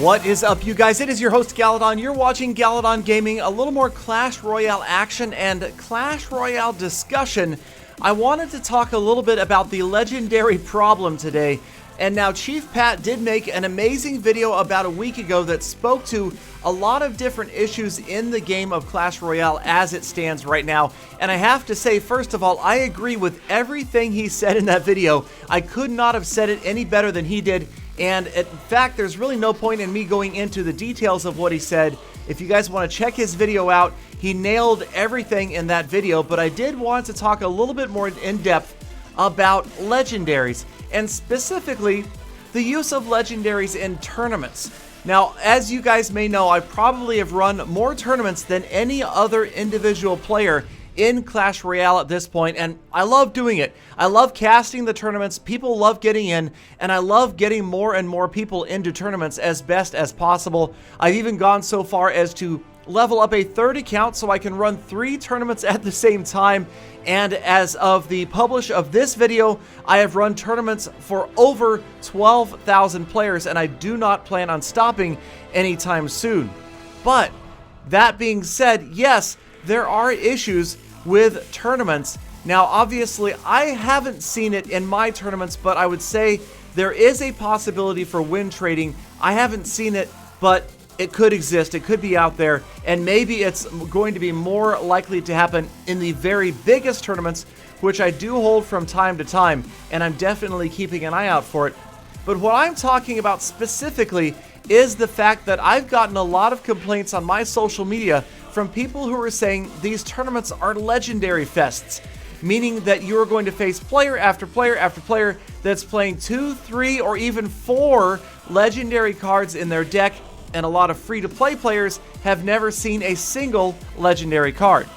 What is up, you guys? It is your host, Galadon. You're watching Galadon Gaming, a little more Clash Royale action and Clash Royale discussion. I wanted to talk a little bit about the legendary problem today. And now Chief Pat did make an amazing video about a week ago that spoke to a lot of different issues in the game of Clash Royale as it stands right now. And I have to say, first of all, I agree with everything he said in that video. I could not have said it any better than he did. And in fact, there's really no point in me going into the details of what he said. If you guys want to check his video out, he nailed everything in that video. But I did want to talk a little bit more in depth about legendaries, and specifically the use of legendaries in tournaments. Now, as you guys may know, I probably have run more tournaments than any other individual player in Clash Royale at this point, and I love doing it. I love casting the tournaments, people love getting in, and I love getting more and more people into tournaments as best as possible. I've even gone so far as to level up a third account so I can run 3 tournaments at the same time. And as of the publish of this video, I have run tournaments for over 12,000 players, and I do not plan on stopping anytime soon. But that being said, yes, there are issues with tournaments. Now, obviously, I haven't seen it in my tournaments, but I would say there is a possibility for win trading. I haven't seen it, but it could exist, it could be out there, and maybe it's going to be more likely to happen in the very biggest tournaments, which I do hold from time to time, and I'm definitely keeping an eye out for it. But what I'm talking about specifically is the fact that I've gotten a lot of complaints on my social media from people who are saying these tournaments are legendary fests, meaning that you are going to face player after player after player that's playing 2, 3, or even 4 legendary cards in their deck, and a lot of free-to-play players have never seen a single legendary card.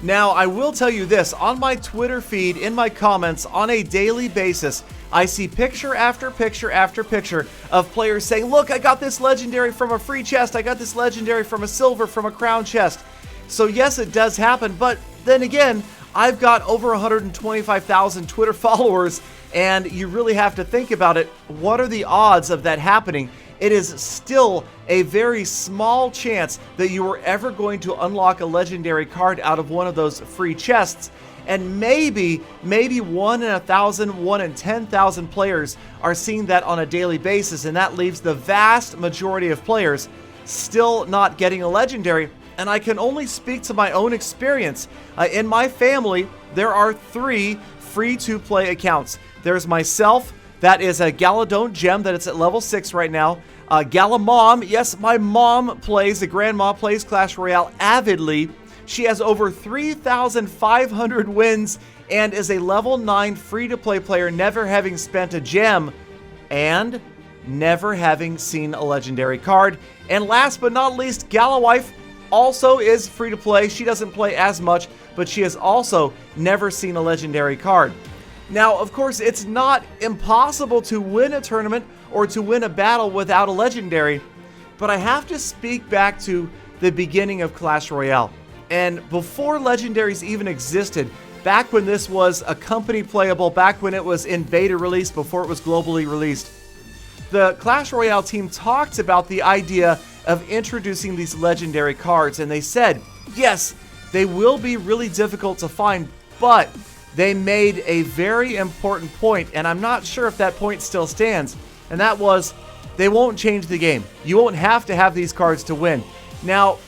Now, I will tell you this, on my Twitter feed, in my comments, on a daily basis, I see picture after picture after picture of players saying, look, I got this legendary from a free chest, I got this legendary from a silver, from a crown chest. So yes, it does happen, but then again, I've got over 125,000 Twitter followers, and you really have to think about it. What are the odds of that happening? It is still a very small chance that you are ever going to unlock a legendary card out of one of those free chests. And maybe 1 in 1,000, 1 in 10,000 players are seeing that on a daily basis, and that leaves the vast majority of players still not getting a legendary. And I can only speak to my own experience. In my family, there are 3 free-to-play accounts. There's myself. That is a Galadon gem that it's at level 6 right now. Galamom, yes, my mom plays, the grandma plays Clash Royale avidly. She has over 3,500 wins and is a level 9 free-to-play player, never having spent a gem and never having seen a legendary card. And last but not least, Galawife also is free-to-play. She doesn't play as much, but she has also never seen a legendary card. Now, of course, it's not impossible to win a tournament or to win a battle without a legendary, but I have to speak back to the beginning of Clash Royale. And before legendaries even existed, back when this was a company playable, back when it was in beta release, before it was globally released, the Clash Royale team talked about the idea of introducing these legendary cards, and they said, yes, they will be really difficult to find, but they made a very important point, and I'm not sure if that point still stands, and that was, they won't change the game. You won't have to have these cards to win. Now,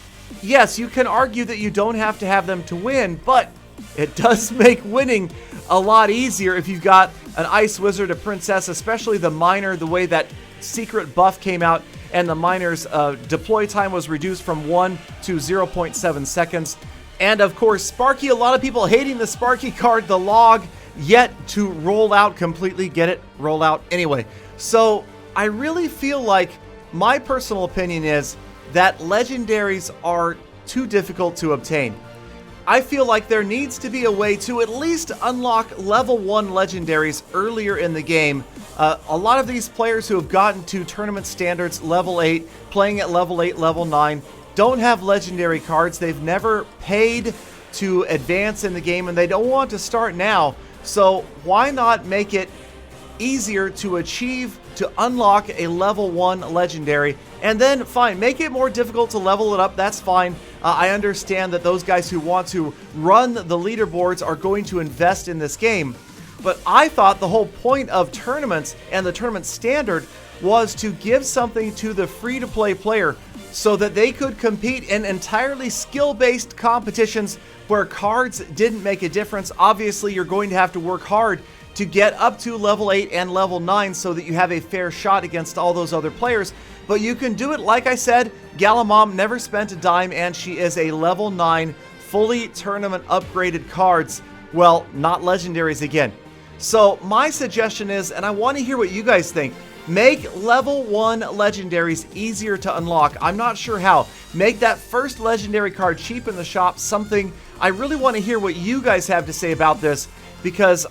yes, you can argue that you don't have to have them to win, but it does make winning a lot easier if you've got an Ice Wizard, a Princess, especially the Miner, the way that secret buff came out, and the Miner's deploy time was reduced from 1 to 0.7 seconds. And of course, Sparky, a lot of people hating the Sparky card, the log, yet to roll out completely. Get it? Roll out. Anyway, so I really feel like my personal opinion is that legendaries are too difficult to obtain. I feel like there needs to be a way to at least unlock level 1 legendaries earlier in the game. A lot of these players who have gotten to tournament standards level 8, playing at level 8, level 9, don't have legendary cards. They've never paid to advance in the game, and they don't want to start now. So why not make it easier to achieve, to unlock a level 1 legendary, and then fine, make it more difficult to level it up. That's fine. I understand that those guys who want to run the leaderboards are going to invest in this game, but I thought the whole point of tournaments and the tournament standard was to give something to the free-to-play player so that they could compete in entirely skill-based competitions where cards didn't make a difference. Obviously, you're going to have to work hard to get up to level 8 and level 9 so that you have a fair shot against all those other players. But you can do it, like I said, Galamom never spent a dime, and she is a level 9, fully tournament upgraded cards. Well, not legendaries again. So my suggestion is, and I want to hear what you guys think, make level 1 legendaries easier to unlock. I'm not sure how. Make that first legendary card cheap in the shop, something. I really want to hear what you guys have to say about this, because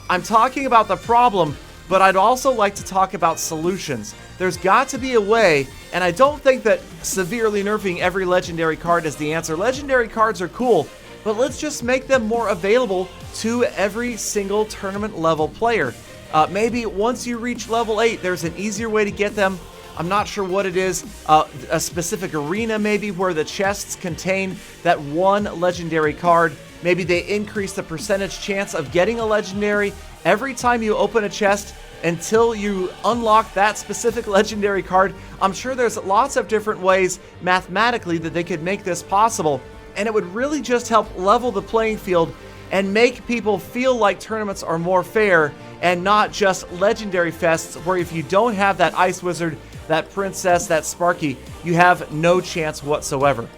I'm talking about the problem, but I'd also like to talk about solutions. There's got to be a way, and I don't think that severely nerfing every legendary card is the answer. Legendary cards are cool, but let's just make them more available to every single tournament level player. Maybe once you reach level 8, there's an easier way to get them. I'm not sure what it is. A specific arena maybe where the chests contain that one legendary card. Maybe they increase the percentage chance of getting a legendary every time you open a chest until you unlock that specific legendary card. I'm sure there's lots of different ways mathematically that they could make this possible, and it would really just help level the playing field and make people feel like tournaments are more fair and not just legendary fests where if you don't have that Ice Wizard, that Princess, that Sparky, you have no chance whatsoever.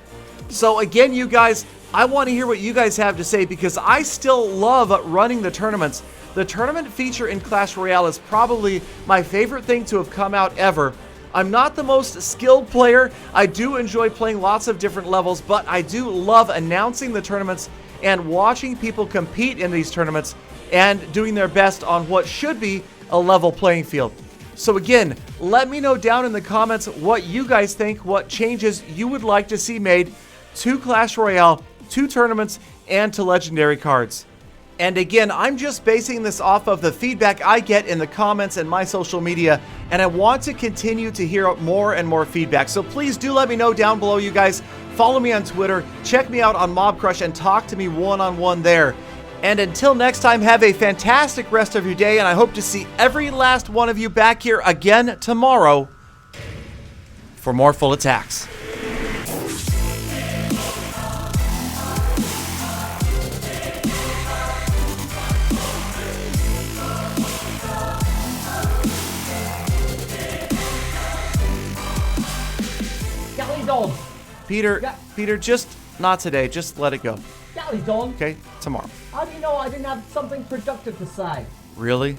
So again, you guys, I want to hear what you guys have to say, because I still love running the tournaments. The tournament feature in Clash Royale is probably my favorite thing to have come out ever. I'm not the most skilled player. I do enjoy playing lots of different levels, but I do love announcing the tournaments and watching people compete in these tournaments and doing their best on what should be a level playing field. So again, let me know down in the comments what you guys think, what changes you would like to see made to Clash Royale, to tournaments, and to legendary cards. And again, I'm just basing this off of the feedback I get in the comments and my social media, and I want to continue to hear more and more feedback. So please do let me know down below, you guys. Follow me on Twitter, check me out on Mob Crush, and talk to me one-on-one there. And until next time, have a fantastic rest of your day, and I hope to see every last one of you back here again tomorrow for more full attacks. Galadon. Peter, just not today. Just let it go. Galadon. Okay, tomorrow. How do you know I didn't have something productive to say? Really?